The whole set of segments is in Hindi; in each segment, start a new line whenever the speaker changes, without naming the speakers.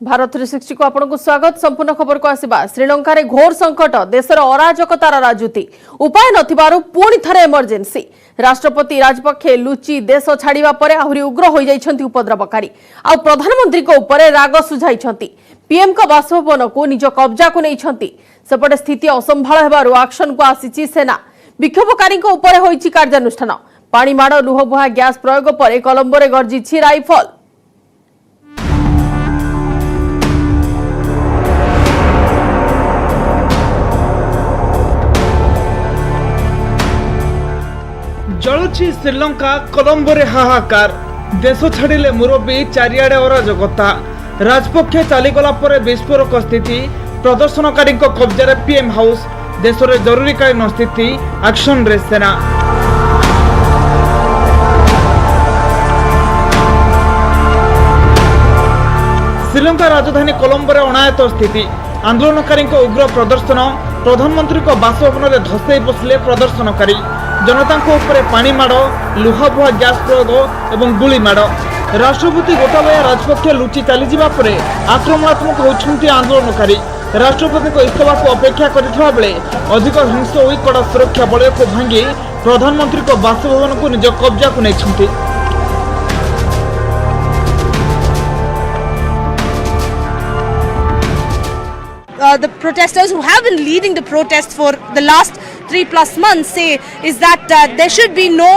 भारत 360 को आपको स्वागत। संपूर्ण खबर को आसिबा। श्रीलंका रे घोर संकट, देशर अराजकतार राजनीति, उपाय नथिबारु पुणी थरे इमरजेंसी। राष्ट्रपति राजपक्षे लुचि देश छाड़िबा परे आहुरी उग्र होई जाइछन्ति उपद्रवकारी। आ प्रधानमंत्री को ऊपर राग सुझाइछन्ति। पीएम का बासभवन को निज कब्जा को नैछन्ति। सेपटे स्थिति असंभाळ हेबारु एक्शन को आसीछि सेना। विक्षोभकारी को ऊपर होइछि कार्यानुष्ठान। पाणीमाड़ लुहबुहा गैस प्रयोग पर कोलंबो रे गर्जिछि राइफल।
जलुची श्रीलंका, कोलंबो रे हाहाकार। देश छाड़िले मुरबी, चारिआडे अराजकता। राजपक्षे चलीगला पर विस्फोरक स्थिति। प्रदर्शनकारी कब्जा पीएम हाउस। देश में जरूरीकालीन स्थिति, एक्शन रे सेना। श्रीलंका राजधानी कोलंबो रे अनायत स्थिति। आंदोलनकारी उग्र प्रदर्शन। प्रधानमंत्री बासभवन में धसई बसिले प्रदर्शनकारी। जनता ऊपर पाणीमाड़, लुहाबुहा गैस प्रयोग और गुलीमाड़। राष्ट्रपति गोटाबाया राजपक्ष लुचि चलीजा पर आक्रमणात्मक होती आंदोलनकारी। राष्ट्रपति इस्तीफा को अपेक्षा करथिबा बेले अधिक हिंस होई कड़ा सुरक्षा बलय को भांगी प्रधानमंत्री बासभवन को निज कब्जा को नहीं।
The protesters who have been leading the protests for the last 3+ months say is that there should be no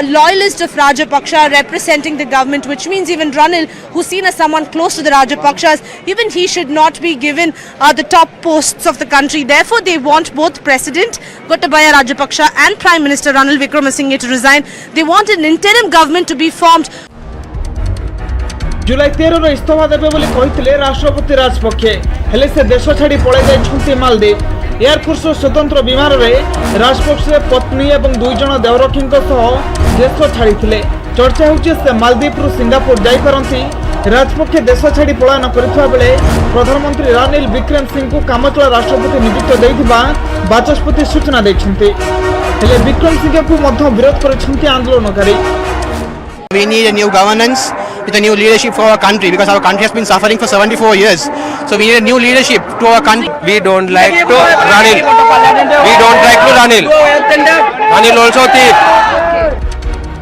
loyalist of Rajapaksa representing the government, which means even Ranil, who's seen as someone close to the Rajapaksas, even he should not be given the top posts of the country. Therefore, they want both President Gotabaya Rajapaksa and Prime Minister Ranil Wickremesinghe to resign. They want an interim government to be formed.
जुलाई 13 इस्तीफा देवे बोली कहिथिले राष्ट्रपति राजपक्षे, हेले से देश छाड़ी पळै जाइछन्ति मालदीव। एयरफोर्स स्वतंत्र विमान रे राजपक्षे पत्नी और 2 जण देवरक्षीक सह देश छाड़िथिले। चर्चा होछि से मालदीव रु सिंगापुर जाई पारंती। राजपक्षे देश छाड़ी पलायन करथिबा बेले प्रधानमंत्री रानिल विक्रमसिंह को कामचला राष्ट्रपति नियुक्त दैथिबा बाचस्पति सूचना दैछन्ति। हेले विक्रमसिंह को मध्य विरोध करछन्ति आंदोलनकारी।
We need a new governance with a new leadership for our country, because our country has been suffering for 74 years. So we need a new leadership to our country. We don't like to Ranil. We don't like to Ranil. Ranil also thief.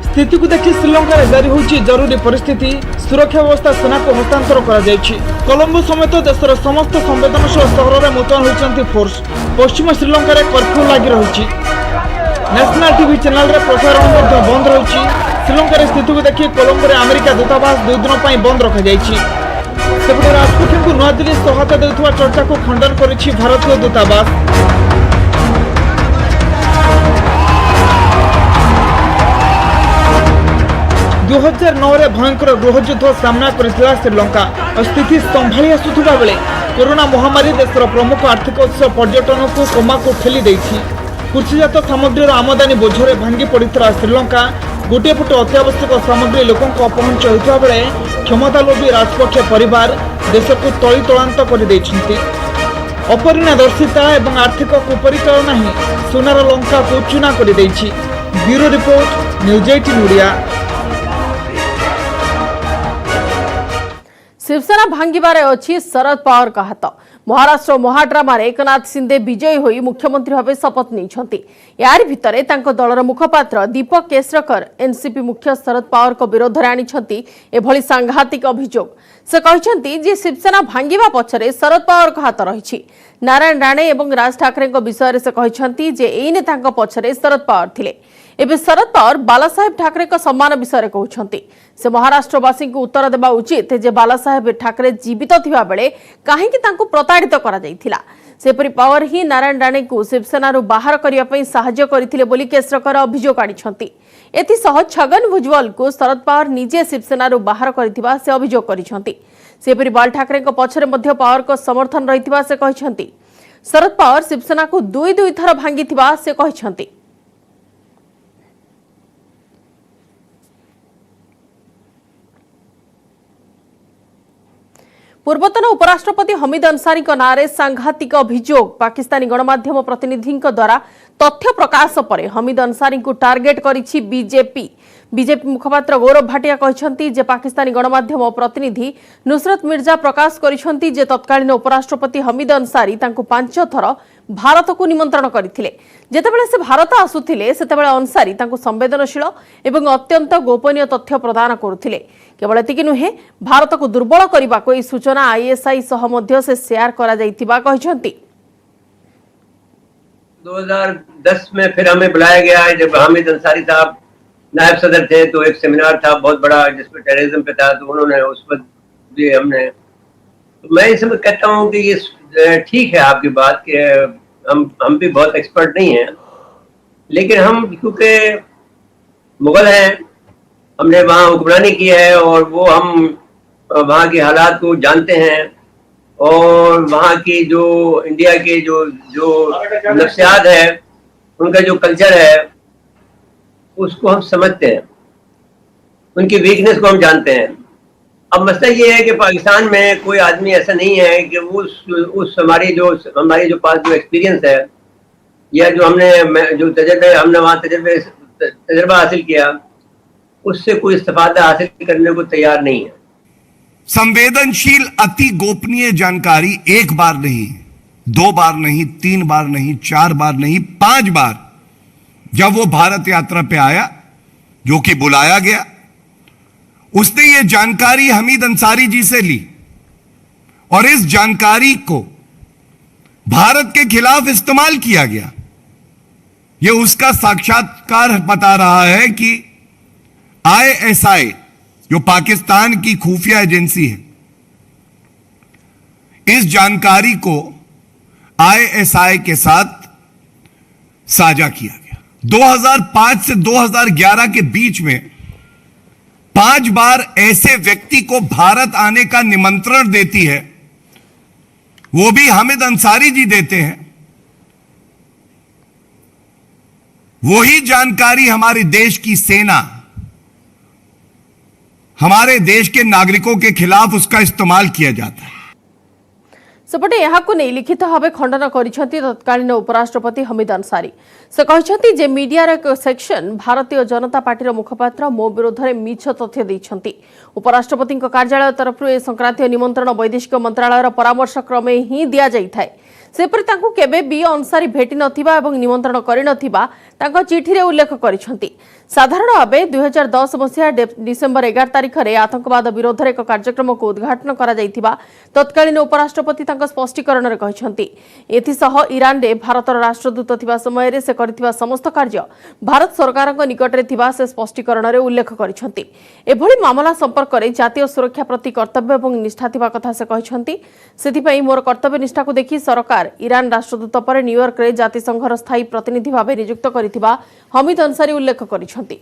स्थिति को देखि श्रीलंका रे जारी होछि जरूरी परिस्थिति। सुरक्षा व्यवस्था सेना को हस्तांतर करा जायछि। कोलंबो समेत देशर समस्त संवेदनशील शहर रे मुतयन होइछन्ति फोर्स। पश्चिम श्रीलंका रे कर्फ्यू लागि रहिछि। नेशनल टीवी चैनल रे प्रसारण मध्ये बंद रहिछि। श्रीलंका रे स्थिति को देखि कोलंबो रे अमेरिका दूतावास 2 दिन पई बंद रखा जायछि। सेपटे राजपक्ष को नयादिल्ली सहायता देउथवा चर्चा को खंडन करिछि भारतीय दूतावास। 2009 रे भयंकर गृहयुद्ध सामना करथिला श्रीलंका। स्थिति संभाली आसुथुबा बेले कोरोना महामारी देशर प्रमुख आर्थिक उत्स पर्यटन को कोमा को ठेली दैछि। कृषिजात सामग्री आमदानी बोझरे भांगी पड़ता श्रीलंका। गोटे पट अत्यावश्यक सामग्री लोकों अपहंच होता बेले क्षमता लोभी राजपक्ष परिवार देश को तली तलांत कर देइछन्ति। अपरिणादर्शिता एवं आर्थिक कुपरिचालना ही सोनार लंका को चूना कर देइछि। Bureau report, news 18 Odia.
Shivsena भांगिबारे अछि शरद पवार का हाथ। महाराष्ट्र महाड्रामा एकनाथ शिंदे विजयी होई मुख्यमंत्री भावे शपथ नहीं। यार भितरे तांको दलर मुखपात्र दीपक केसरकर एनसीपी मुख्य शरद पवार को विरोध में आनी एभली सांघातिक अभियोग। से कहते जे शिवसेना भांगिबा पछरे शरद पवार का हाथ रही। नारायण राणे और राज ठाकरे विषय से कहते जे एई नेतांको पछरे शरद पवार थिले। एबे शरद पवार बालासाहेब ठाकरे को सम्मान विषय कहते से महाराष्ट्रवासी को उत्तर देवा उचित जे बालासाहेब ठाकरे जीवित थिबा बेले काहेकि तांको प्रताड़ित करा जायथिला। सेपरि पवार ही नारायण राणे को शिवसेना बाहर करिया पई सहाय्य करथिले बोली केसरकर अभियोग आनिछन्ति। एथिसह छगन भुजबल को शरद पवार निजे शिवसेना बाहर करथिबा से अभियोग करिछन्ति। सेपरि बाल ठाकरे को पछरे मध्य पवार को समर्थन रहिथिबा से कहिछन्ति। शरद पवार शिवसेना को 2 थर भांगिथिबा से कहिछन्ति। पूर्वतन उपराष्ट्रपति हमीद अंसारी नारे सांघातिक अभियोग। पाकिस्तानी गणमाध्यम प्रतिनिधि द्वारा तथ्य प्रकाश पर हमीद अंसारी को target करिछि BJP. BJP मुखपात्र Gaurav Bhatia कहते जे पाकिस्तानी गणमाध्यम प्रतिनिधि नुसरत मिर्जा प्रकाश करिसेंती जे तत्कालीन उपराष्ट्रपति हमीद अंसारी तांको 5 थर भारत को निमंत्रण करथिले। जेतेबेले से भारत आसुथिले सेतेबेले अंसारी तांको संवेदनशील एवं अत्यंत गोपनीय तथ्य प्रदान करुथिले। केवल एतिकी नुहे भारत को दुर्बल करने को सूचना आईएसआई सह मध्य से शेयर करा जाइतिबा कहछंती।
2010 में फिर हमें बुलाया गया है जब हामिद अंसारी साहब नायब सदर थे, तो एक सेमिनार था बहुत बड़ा जिसमें टेररिज्म पे था, तो उन्होंने उस पर भी हमने, तो मैं इसमें कहता हूँ कि ये ठीक है आपकी बात कि हम भी बहुत एक्सपर्ट नहीं हैं, लेकिन हम क्योंकि मुगल हैं, हमने वहाँ हुक्मरानी की है और वो हम वहाँ के हालात को जानते हैं और वहाँ की जो इंडिया के जो नफ्सियात है, उनका जो कल्चर है उसको हम समझते हैं, उनकी वीकनेस को हम जानते हैं। अब मसला ये है कि पाकिस्तान में कोई आदमी ऐसा नहीं है कि उस हमारी जो पास जो एक्सपीरियंस है या जो हमने वहाँ तजर्बा हासिल किया, उससे कोई इस्तेफादा हासिल करने को तैयार नहीं है।
संवेदनशील अति गोपनीय जानकारी एक बार नहीं, 2 बार नहीं, 3 बार नहीं, 4 बार नहीं, 5 बार जब वो भारत यात्रा पे आया, जो कि बुलाया गया, उसने ये जानकारी हमीद अंसारी जी से ली और इस जानकारी को भारत के खिलाफ इस्तेमाल किया गया। ये उसका साक्षात्कार बता रहा है कि आईएसआई जो पाकिस्तान की खुफिया एजेंसी है, इस जानकारी को आईएसआई के साथ साझा किया गया। 2005 से 2011 के बीच में 5 बार ऐसे व्यक्ति को भारत आने का निमंत्रण देती है, वो भी हामिद अंसारी जी देते हैं। वही जानकारी हमारे देश की सेना हमारे देश के नागरिकों के खिलाफ उसका इस्तेमाल किया जाता है।
सेपटे यहाँ नहीं लिखित भाव खंडन करिसेंती तत्कालीन उपराष्ट्रपति हमीद अंसारी। से कहते जे मीडिया एक सेक्शन भारतीय जनता पार्टी मुखपात्र मो विरोध में मिछ तथ्य देइछंती। उपराष्ट्रपति कार्यालय तरफ ए संक्रांतीय निमंत्रण वैदेशिक मंत्रालय परामर्श क्रमे ही दिया जाइथाय। सेपरि तांको केबे भी अंसारी भेटी नथिबा एवं निमंत्रण करि नथिबा तांको चिठी रे उल्लेख करिसेंती। साधारण भाव 2010 मसीहा डिसेम्बर 11 तारिख में आतंकवाद विरोध में एक कार्यक्रम को उद्घाटन करा जाइथिबा तत्कालीन उपराष्ट्रपति तांको स्पष्टीकरण रे कहछंती। एथिसह ईरान रे भारतर राष्ट्रदूत थिबा समय रे से करथिबा समस्त कार्य भारत सरकारक निकट रे थिबा से स्पष्टीकरण रे उल्लेख करिसेंती। एभली मामला संपर्क में जातीय सुरक्षा प्रति कर्तव्य एवं निष्ठा थिबा कथा से कहछंती। सेथिपई मोर कर्तव्य निष्ठा को देखि सरकार ईरान राष्ट्रदूत पर न्यूयॉर्क रे जातिसंघर स्थायी प्रतिनिधि भाव नियुक्त करिथिबा हमीद अंसारी उल्लेख करिसेंती।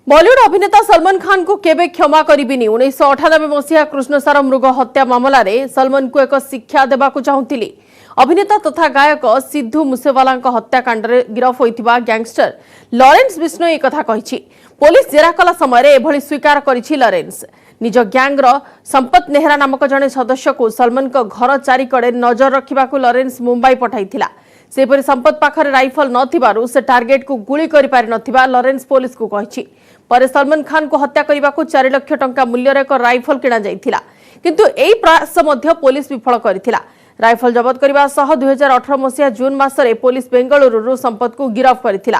बॉलीवुड अभिनेता सलमान खान को केबे क्षमा करिबिनी। 1998 मसीहा कृष्णसार मृग हत्या मामला रे सलमान को एक शिक्षा देबाकू चाहुथिली। अभिनेता तथा गायक सिद्धू मूसेवाला हत्याकांड रे गिरफ होइथिबा गैंगस्टर लॉरेंस बिश्नोई एक कथा कहिछि। पुलिस जेरा कला समय एभली स्वीकार करिछि लॉरेंस। निज गैंगर संपत नेहरा नामक जने सदस्य को सलमान को घर चारिकड़े नजर रखिबाकू लॉरेंस मुंबई पठाइथिला। सेपरि संपत पाखरे राइफल नथिबारु से टार्गेट को गुली करि पारि नथिबा लॉरेंस पुलिस को कहिछि। पर सलमान खान को हत्या करने 4 लाख टंका मूल्यर एक राइफल किणा जाइथिला, किंतु एही प्रयास मध्य पुलिस विफल करिथिला। राइफल जबत करने सह 2018 मसीहा जून मासरे पुलिस बेंगलुरु संपत को गिरफ करिथिला।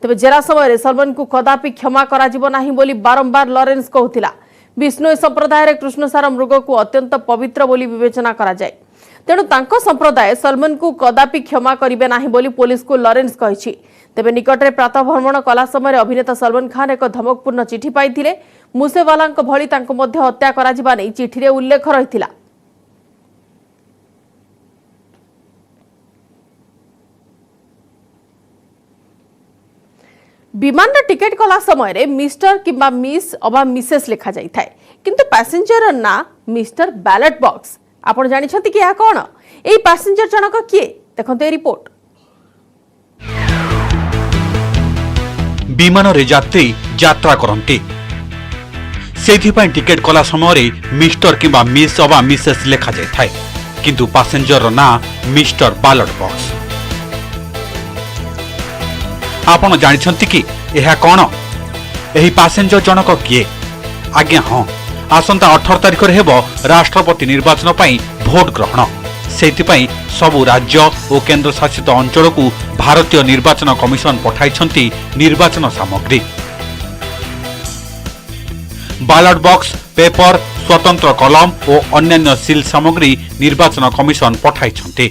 तेबे जेरा समय सलमान को कदापि क्षमा कराजिबो नाही बोली बारंबार लॉरेंस कहूथिला। बिश्नोई संप्रदाय कृष्णसार मृग को अत्यंत पवित्र बोली विवेचना करा जाए, तेणु तांको संप्रदाय सलमान को कदापि क्षमा करिबे नाही बोली पुलिस को लॉरेंस कहिछि। तेबे निकटरे प्रातः भ्रमण कला समय अभिनेता सलमान खान एक धमकपूर्ण चिठी पाइथिले। मूसेवाला भली तांको मध्य हत्या कराजिबा नै चिठी रे उल्लेख रहिथिला। विमान टिकेट कला समय मिस्टर किंबा मिस अबा मिसेस लिखा जाई थाए, किंतु पैसेंजर ना मिस्टर बैलेट बॉक्स। आपण जानि छथि कि या कोन एई पैसेंजर जनक किए? देखंते ए रिपोर्ट।
विमान रे यात्री यात्रा करंती, सेथिपाई टिकेट कला समय मिस्टर किंबा मिस अबा मिसेस लिखा जाई थाए। किंतु पैसेंजर ना मिस्टर बैलेट बॉक्स। आपण जानिछंती कि एहा कोन एही पैसेंजर जनक किए? आज्ञा हाँ, आसंता 18 तारिख रे हेबो राष्ट्रपति निर्वाचन पई भोट ग्रहण। सेतिपई सबु राज्य और केंद्र शासित अंचल को भारतीय निर्वाचन कमिशन पठाइछंती निर्वाचन सामग्री। बैलेट बॉक्स, पेपर, स्वतंत्र कलम और अन्य सील सामग्री निर्वाचन कमिशन पठाइछंती।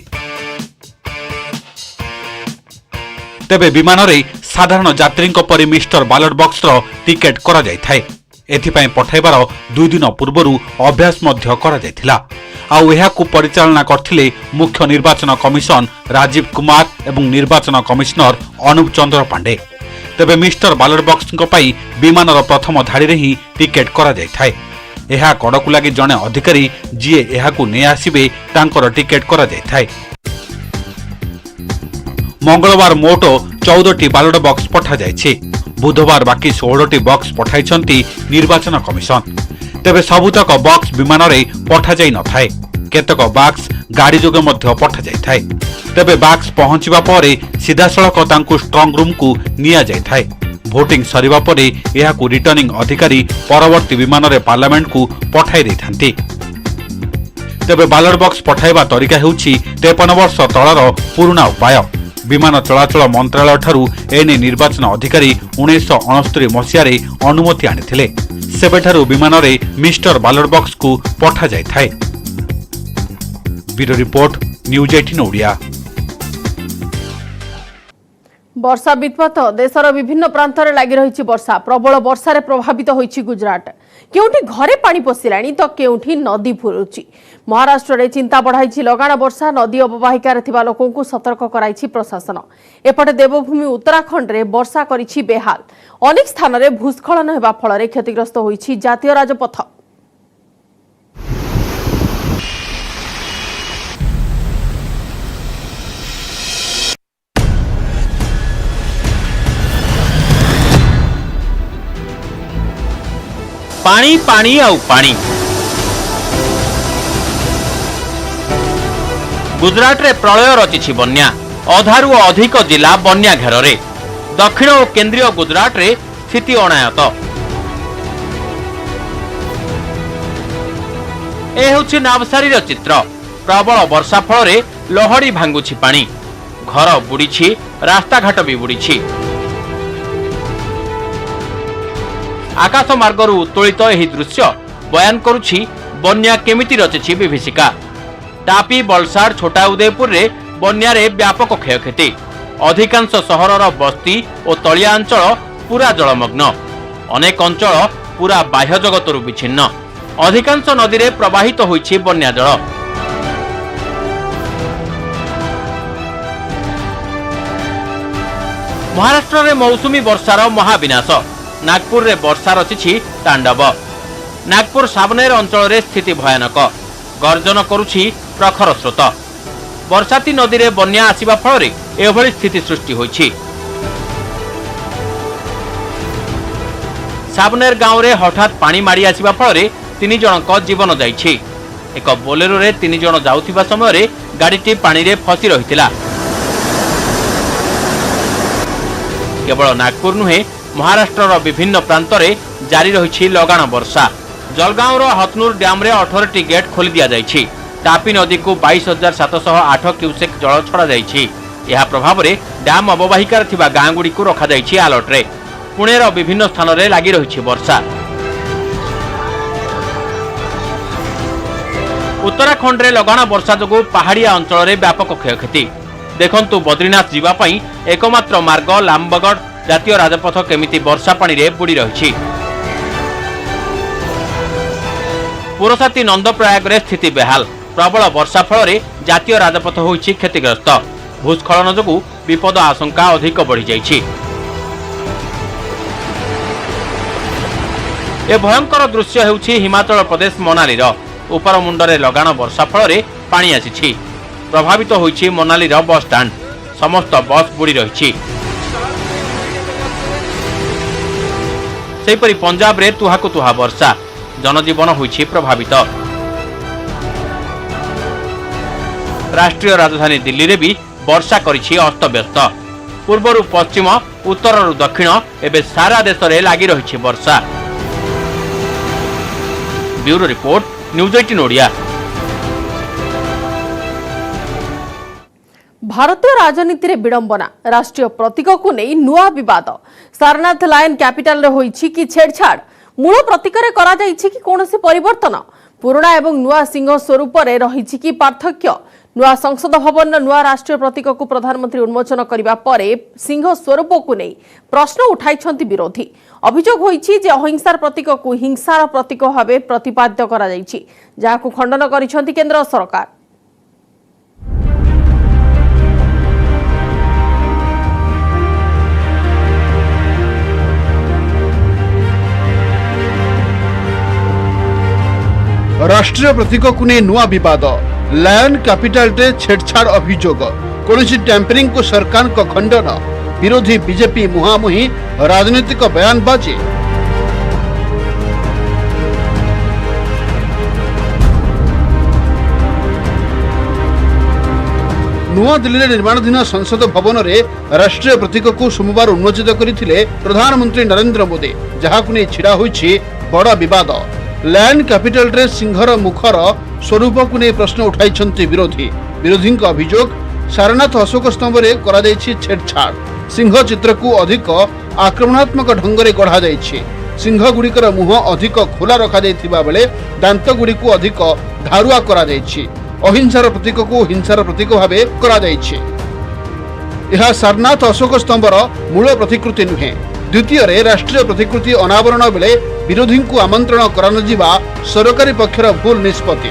तेबे विमान रे साधारण यात्री परि मिस्टर बैलेट बॉक्स रो टिकेट करा जाय थाए। एथिपई पठाइबार 2 दिन पूर्व अभ्यास मध्य करा जायथिला। आउ एहाकु परिचालना करथिले मुख्य निर्वाचन कमिशन राजीव कुमार एवं निर्वाचन कमिश्नर अनुप चंद्र पांडे। तेबे मिस्टर बैलेट बॉक्स पई विमानर प्रथम धाड़ी रे ही टिकेट करा जाय थाए। एहा कड़कु लागि जणे अधिकारी जिए एहाकु नै आसीबे तांकर टिकेट करा जाय थाए। मंगलवार मोट 14टी बैलेट बॉक्स पठा जायछि। बुधवार बाकी 16टी बॉक्स पठाइछंती निर्वाचन कमिशन। तेबे सबुतक बॉक्स विमान रे पठा जाय न थाए। केतक बॉक्स गाड़ी जोगे मध्य पठा जाय थाए। तेबे बॉक्स पहुंचीबा परे सीधा सड़क तांकु स्ट्रांग रूम को निया जाय थाए। भोटिंग सरीबा परे एहाकु रिटर्निंग अधिकारी परवर्ती विमान रे पार्लियामेंट को पठाई दैथांती। तेबे बैलेट बॉक्स पठाइबा तरीका हेउछि 53 वर्ष तळर पुराना उपाय। विमान चलाचल मंत्रालय ठारू एने निर्वाचन अधिकारी 1969 मसीह अनुमति आनिथिले। सेबेठारू विमान रे मिस्टर बैलेट बॉक्स को पठा जाय थाए। Bureau report news 18 Odia.
वर्षा वित्पत देशर विभिन्न प्रांत में लगी रही वर्षा। प्रबल वर्षा प्रभावित होइछि गुजरात। केउठी घरे पानी पशिलाणी तो केउठी नदी फुरुछि। महाराष्ट्र में चिंता बढ़ाई लगाण वर्षा। नदी अववाहिकार थिबा लोकों को सतर्क कराइछि प्रशासन। एपटे देवभूमि उत्तराखंड रे वर्षा करिछि बेहाल। अनेक स्थान रे भूस्खलन हेबा फल क्षतिग्रस्त होइछि जातीय राजपथ।
पानी पानी आउ पानी। गुजरात रे प्रलय रचिछि बन्या। अधारू अधिक जिला बन्या घेर रे। दक्षिण और केंद्रीय गुजरात रे स्थिति अनायत। ए होछि नावसारी चित्र। प्रबल वर्षा फल रे लहड़ी भांगुछि पानी। घर बुड़ीछि, रास्ता घाट भी बुड़ीछि। आकाश मार्गरू उत्तोलित एही दृश्य बयान करुछि बन्या केमिति रचिछि विभीषिका। टापी, बलसाड़, छोटा उदयपुर रे बन्या रे व्यापक क्षयक्षति। अधिकांश सहरर बस्ती और तलिया अंचल पूरा जलमग्न। अनेक अंचल पूरा बाह्य जगतरू विच्छिन्न। अधिकांश नदी रे प्रवाहित होइछि बन्या जल। महाराष्ट्र रे मौसुमी वर्षार महाविनाश। नागपुर रे वर्षा रचिछि तांडव। नागपुर साबनेर अंचल रे स्थिति भयानक। गर्जन करुछि प्रखर स्रोत। वर्षाती नदी रे बन्या आसिबा फल रे एभଳି स्थिति सृष्टि होइछि। साबनेर गांव रे हठात पानी माड़ी आसिबा फल रे 3 जनक जीवन जाइछि। एक बोलेरो रे 3 जन जाउथिबा समय रे गाड़ीटी पानी रे फसी रहितिला। केवल नागपुर नुहे महाराष्ट्र विभिन्न प्रांत रे जारी रही लगाण वर्षा। जलगांव हतनूर डैम रे 18टी गेट खोली दिया जाइछि। टापी नदी को 22,708 क्यूसेक जल छड़ा जाइछि। यह प्रभाव रे डैम अववाहिकार थिबा गाँ गुड़ी को रखा जाइछि अलर्ट रे। पुणेर विभिन्न स्थान रे लागि रही वर्षा। उत्तराखंड रे लगाण वर्षा जोगु पहाड़िया अंचल रे व्यापक क्षयक्षति। देखंतु बद्रीनाथ जीवा पई एकमात्र मार्ग लामबगड़ जातीय राजपथ केमिति वर्षा पानी रे बुड़ी रही। पुरसाती नंदप्रयाग रे स्थिति बेहाल। प्रबल वर्षा फल रे जातीय राजपथ होइछि क्षतिग्रस्त। भूस्खलन जोगु विपद आशंका अधिक बढ़ी जाइछि। ए भयंकर दृश्य हेउछि हिमाचल प्रदेश मनाली रो। उपर मुंडरे लगाण वर्षा फल रे पानी आसिछि। प्रभावित होइछि मनाली रो बस स्टैंड। समस्त बस बुड़ी रही। सेपरी पंजाब रे तुहाकु तुहा वर्षा। जनजीवन होइछि प्रभावित। राष्ट्रीय राजधानी दिल्ली रे भी वर्षा करिछि अस्तव्यस्त। पूर्वरु पश्चिम उत्तररु दक्षिण एबे सारा देश रे लागि रहिछि वर्षा। Bureau report, news 18 Odia.
भारतीय राजनीति रे विडंबना, राष्ट्रीय प्रतीक को नहीं नुआ विवाद। सारनाथ लायन कैपिटल रे होईछि कि छेड़छाड़, मूल प्रतीक रे करा जाईछि कि कोनोसी परिवर्तन, पुराना एवं नुआ सिंह स्वरूप रे रहिछि कि पार्थक्य। नुआ संसद भवन नुआ राष्ट्रीय प्रतीक को प्रधानमंत्री उन्मोचन करिबा परे सिंह स्वरूप को नहीं प्रश्न उठाइछन्ति विरोधी। अभियोग होईछि जे अहिंसार प्रतीक को हिंसार प्रतीक भाबे प्रतिपाद्य करा जाईछि, जाहाकु खंडन करिछन्ति केंद्र सरकार।
राष्ट्रीय प्रतीक को नहीं नुआ विवाद, लायन कैपिटल रे छेड़छाड़ अभियोग, कौनसी टैंपरिंग को सरकार को खंडन, विरोधी बीजेपी मुहांमुही राजनीतिक बयानबाजी। नुआ दिल्ली निर्माणाधीन संसद भवन रे राष्ट्रीय प्रतीक को सोमवार उन्मोचित करथिले प्रधानमंत्री नरेंद्र मोदी, जहाकु नै छिड़ा होईछि बड़ विवाद। लायन कैपिटल रे सिंहर मुखर स्वरूप को नहीं प्रश्न उठाई विरोधी। विरोधी अभियोग, सारनाथ अशोक स्तंभ रे करा जायछि छेड़छाड़, सिंह चित्र को अधिक आक्रमणात्मक ढंग रे गढ़ा जायछि, सिंह गुड़िकर मुह अधिक खोला रखा जायथिबा बेले दांत गुड़ी को अधिक धारुआ करा जायछि, अहिंसार प्रतीक को हिंसार प्रतीक भावे करा जायछि। यह सारनाथ अशोक स्तंभर मूल प्रतिकृति नुहे। द्वितीय रे राष्ट्रीय प्रतिकृति अनावरण बेले विरोधी को आमंत्रण करानजिबा सरकारी पक्षर भूल निष्पत्ति।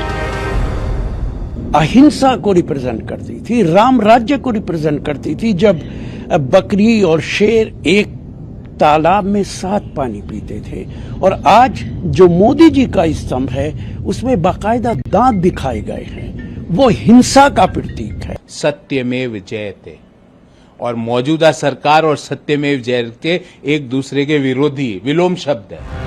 अहिंसा को रिप्रेजेंट करती थी, राम राज्य को रिप्रेजेंट करती थी। जब बकरी और शेर एक तालाब में साथ पानी पीते थे, और आज जो मोदी जी का स्तंभ है उसमें बाकायदा दांत दिखाए गए हैं, वो हिंसा का प्रतीक है।
सत्यमेव जयते, और मौजूदा सरकार और सत्यमेव जयते एक दूसरे के विरोधी विलोम शब्द है।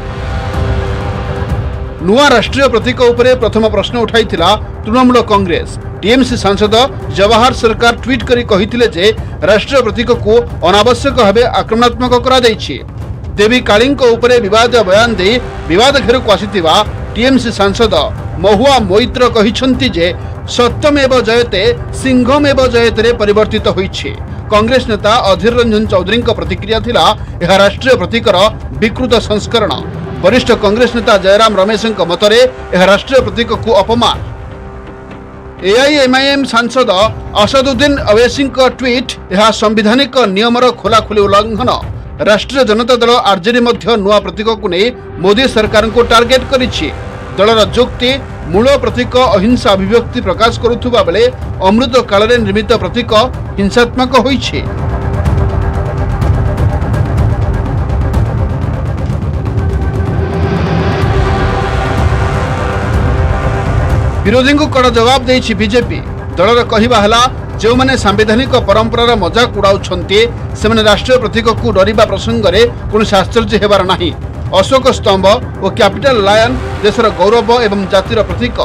नुआ राष्ट्रीय प्रतीक उपरे प्रथम प्रश्न उठाइथिला तृणमूल कांग्रेस। टीएमसी सांसद जवाहर सरकार ट्वीट करी कहिथिले जे राष्ट्रीय प्रतीक को अनावश्यक भावे आक्रमणात्मक करा दैछि। देवी कालींक उपरे विवाद बयान दे विवाद घेर को आसीथिबा टीएमसी सांसद महुआ मोइत्र कहिछन्ति जे सत्यमेव जयते सिंहमेव जयते रे परिवर्तित होइछि। कांग्रेस नेता अधीर रंजन चौधरी प्रतिक्रिया थिला यह राष्ट्रीय प्रतीकर विकृत संस्करण। वरिष्ठ कांग्रेस नेता जयराम रमेश मतरे यह राष्ट्रीय प्रतीक को अपमान। एआईएमआईएम सांसद असदुद्दीन अवैसी ट्वीट, यह संवैधानिक नियमर खोलाखोली उल्लंघन। राष्ट्रीय जनता दल आरजेडी मध्य नुआ प्रतीक को नहीं मोदी सरकार को टार्गेट करिछि। दलर जुक्ति, मूल प्रतीक अहिंसा अभिव्यक्ति प्रकाश करुथुबा बेले अमृत काल रे निर्मित प्रतीक हिंसात्मक होइछि। विरोधी को कड़ा जवाब देछि बीजेपी। दलर कहिबा हला, जो माने संवैधानिक परंपरार मजाक उड़ाउछन्ते सेमाने राष्ट्रीय प्रतीक को डरिबा प्रसंग रे कोनोसी आश्चर्य हेबार नाही। अशोक स्तंभ और कैपिटल लायन देशर गौरव एवं जातिर प्रतीक।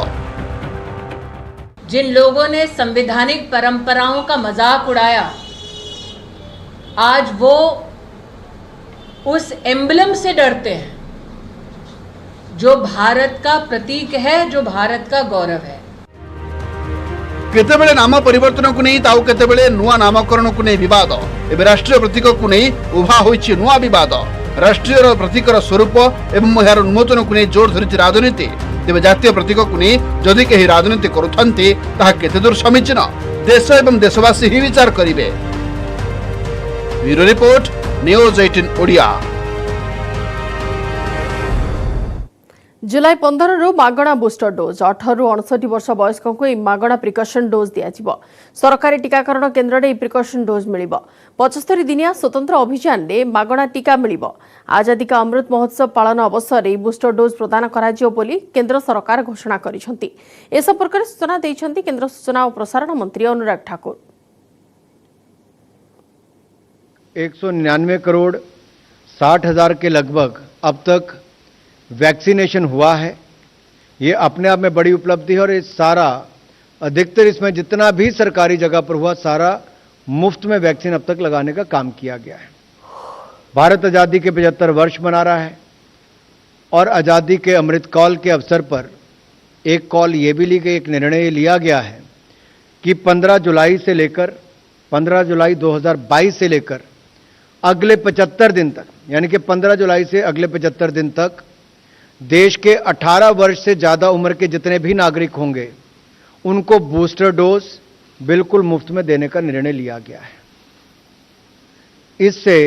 जिन लोगों ने संवैधानिक परंपराओं का मजाक उड़ाया, आज वो उस एम्बलम से डरते हैं जो भारत का प्रतीक है, जो भारत का गौरव है।
केतेबेले नाम परिवर्तन को नहीं ताऊ केतेबेले नुआ नामकरण को नहीं विवाद। एबे राष्ट्रीय प्रतीक को नहीं उभा होइछि नुआ विवाद। राष्ट्रीय प्रतीकर स्वरूप एवं यार उन्मोचन को नहीं जोर धरिछि राजनीति। तेबे जातीय प्रतीक को नहीं जदि केही राजनीति करुथांती ताहा केते दूर समीचीन, देश एवं देशवासी ही विचार करिवे। Bureau report, news 18 Odia.
जुलाई 15 रु मागणा बुस्टर डोज 18 रु 69 वर्ष वयस्क को मागणा प्रिकॉशन डोज दिया। सरकारी टीकाकरण केन्द्र में प्रिकॉशन डोज मिल 75 दिनिया स्वतंत्र अभियान में मागणा टीका मिल। आजादी का अमृत महोत्सव पालन अवसर में बुस्टर डोज प्रदान करी केन्द्र सरकार घोषणा करिसेंती। ए संपर्क में सूचना देइसेंती केन्द्र सूचना और प्रसारण मंत्री अनुराग ठाकुर।
199 करोड़ 60 हजार के लगभग अब तक वैक्सीनेशन हुआ है। ये अपने आप में बड़ी उपलब्धि है और ये सारा अधिकतर इसमें जितना भी सरकारी जगह पर हुआ सारा मुफ्त में वैक्सीन अब तक लगाने का काम किया गया है। भारत आज़ादी के 75 वर्ष मना रहा है और आज़ादी के अमृत काल के अवसर पर एक कॉल ये भी ली गई, एक निर्णय लिया गया है कि 15 जुलाई 2022 से लेकर अगले 75 दिन तक, यानी कि 15 जुलाई से अगले 75 दिन तक देश के 18 वर्ष से ज़्यादा उम्र के जितने भी नागरिक होंगे उनको बूस्टर डोज बिल्कुल मुफ्त में देने का निर्णय लिया गया है। इससे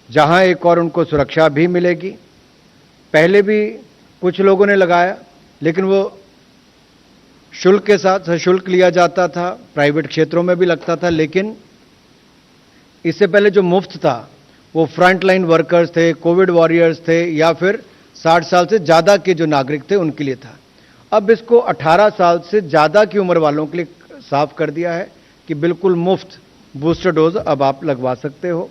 जहां एक और उनको सुरक्षा भी मिलेगी, पहले भी कुछ लोगों ने लगाया लेकिन वो शुल्क के साथ सशुल्क लिया जाता था, प्राइवेट क्षेत्रों में भी लगता था, लेकिन इससे पहले जो मुफ्त था वो फ्रंट लाइन वर्कर्स थे, कोविड वॉरियर्स थे या फिर 60 साल से ज़्यादा के जो नागरिक थे उनके लिए था। अब इसको 18 साल से ज़्यादा की उम्र वालों के लिए साफ कर दिया है कि बिल्कुल मुफ्त बूस्टर डोज अब आप लगवा सकते हो।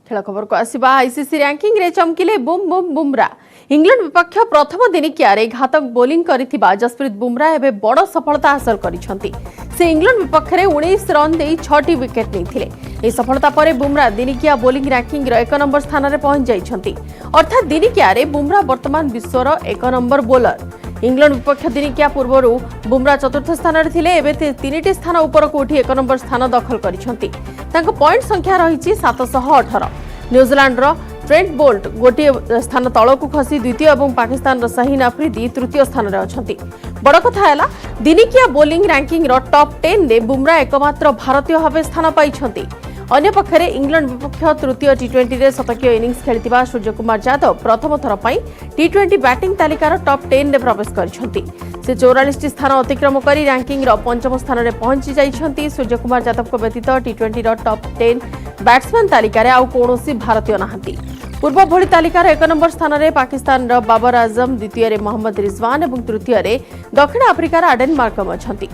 खेल खबर को आसिबा आईसीसी रैंकिंग रे चमकिले बुमरा। इंग्लैंड विपक्ष प्रथम दिनिकिया घातक बोलिंग करिथिबा जसप्रीत बुमरा एबे बड़ सफलता हासिल करिसंती। से इंग्लैंड विपक्ष रे 19 रन दे 6टी विकेट नेथिले। ए सफलता परे बुमरा दिनिकिया बोलिंग रैंकिंग रो 1 नंबर स्थान रे पहुंच जाइछंती। अर्थात दिनिकिया रे बुमरा वर्तमान विश्वर 1 नंबर बोलर। इंग्लैंड विपक्ष दिनिकिया पूर्वरु बुमरा चतुर्थ स्थान रे थिले, एबे 3टी स्थान ऊपर को उठी 1 नंबर स्थान दखल करिसंती। तांको पॉइंट संख्या रहिछि 718। न्यूजीलैंड रो ट्रेंट बोल्ट गोटे स्थान तलकू खसी द्वितीय और पाकिस्तान शाहीन अफरीदी तृतीय स्थान में अछंती। बड़ कथा है दिनिकिया बोलिंग रैंकिंग रो टॉप 10 रे बुमरा एकमात्र भारतीय भाव स्थान पाइछंती। अन्य पक्षरे इंग्लैंड विपक्ष तृतीय टी20 रे शतकीय इनिंग्स खेलिथिबा सूर्यकुमार यादव प्रथम थर पई टी20 बैटिंग तालिकार टॉप 10 रे प्रवेश करिसंती। से 44 स्थान अतिक्रम करी रैंकिंग रो पंचम स्थान रे पहुंची जाइछंती। सूर्यकुमार यादव को व्यतीत टी20 रो टॉप 10 बैट्समैन तालिकार आउ कोनोसी भारतीय नाहंती। पूर्व भली तालिकार 1 नंबर स्थान रे पाकिस्तान रो बाबर आजम, द्वितीय रे मोहम्मद रिजवान और तृतीय रे दक्षिण आफ्रिकार आडेन मार्कम अछंती।